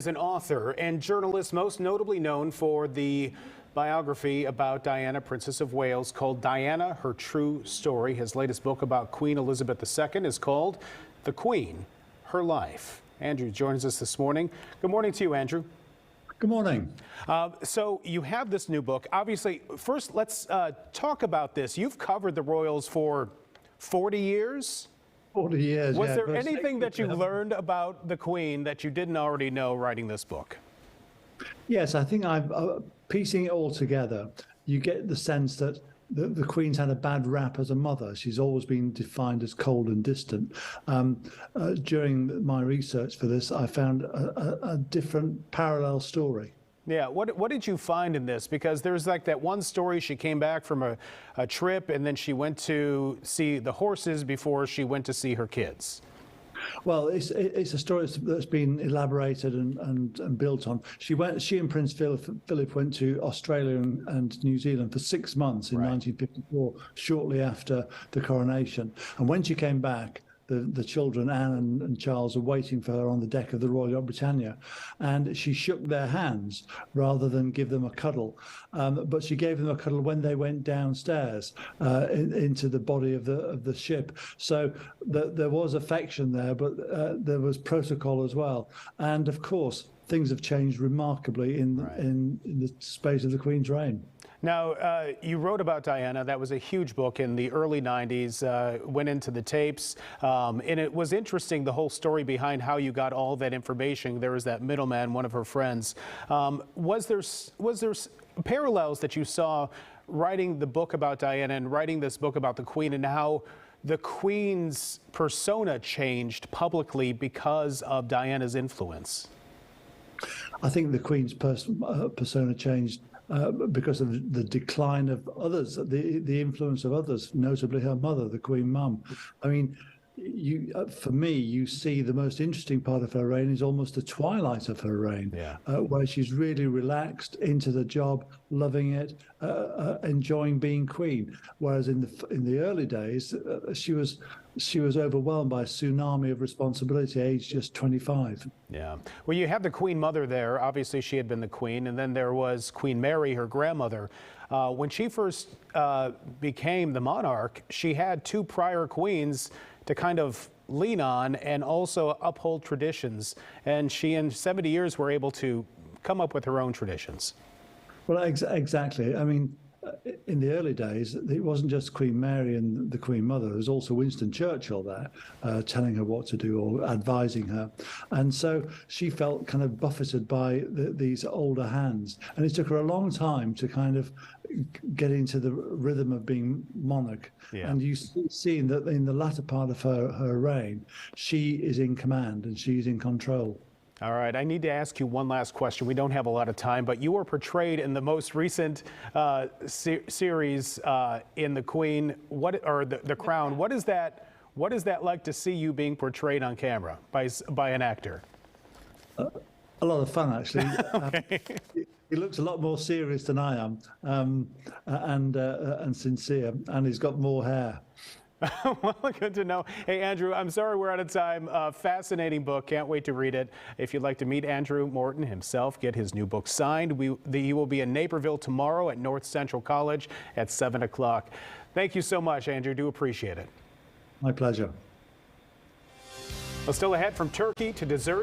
Is an author and journalist most notably known for the biography about Diana, Princess of Wales, called Diana, Her True Story. His latest book about Queen Elizabeth II is called The Queen, Her Life. Andrew joins us this morning. Good morning to you, Andrew. Good morning. So you have this new book. Obviously, first let's talk about this. You've covered the royals for 40 years. 40 years, Was yeah, there anything that you learned about the Queen that you didn't already know writing this book? Yes, I think I'm piecing it all together. You get the sense that the Queen's had a bad rap as a mother. She's always been defined as cold and distant. During my research for this, I found a different parallel story. Yeah, what did you find in this? Because there's like that one story, she came back from a trip and then she went to see the horses before she went to see her kids. Well, it's a story that's been elaborated and built on. She and Prince Philip went to Australia and New Zealand for 6 months in 1954, shortly after the coronation. And when she came back, the children, Anne and Charles, were waiting for her on the deck of the Royal Yacht Britannia, and she shook their hands rather than give them a cuddle. But she gave them a cuddle when they went downstairs into the body of the ship. So there was affection there, but there was protocol as well. And of course, things have changed remarkably in the space of the Queen's reign. Now, you wrote about Diana. That was a huge book in the early 90s, went into the tapes. And it was interesting, the whole story behind how you got all that information. There was that middleman, one of her friends. Was there parallels that you saw writing the book about Diana and writing this book about the Queen, and how the Queen's persona changed publicly because of Diana's influence? I think the Queen's persona changed because of the decline of others, the influence of others, notably her mother, the Queen Mum. I mean, for me, you see the most interesting part of her reign is almost the twilight of her reign, where she's really relaxed into the job, loving it, enjoying being queen. Whereas in the early days, she was overwhelmed by a tsunami of responsibility, aged just 25. Yeah. Well, you have the Queen Mother there. Obviously, she had been the Queen, and then there was Queen Mary, her grandmother. When she first became the monarch, she had two prior queens to kind of lean on and also uphold traditions. And she, in 70 years, were able to come up with her own traditions. Well, exactly. I mean, in the early days, it wasn't just Queen Mary and the Queen Mother. There was also Winston Churchill there, telling her what to do or advising her. And so she felt kind of buffeted by these older hands. And it took her a long time to kind of get into the rhythm of being monarch. Yeah. And you see that in the latter part of her reign, she is in command and she's in control. All right, I need to ask you one last question. We don't have a lot of time, but you were portrayed in the most recent series in The Queen, the Crown. What is that like to see you being portrayed on camera by an actor? A lot of fun, actually. Okay. He looks a lot more serious than I am, and sincere, and he's got more hair. Well, good to know. Hey, Andrew, I'm sorry we're out of time. Fascinating book. Can't wait to read it. If you'd like to meet Andrew Morton himself, get his new book signed. He will be in Naperville tomorrow at North Central College at 7 o'clock. Thank you so much, Andrew. Do appreciate it. My pleasure. Well, still ahead, from turkey to dessert.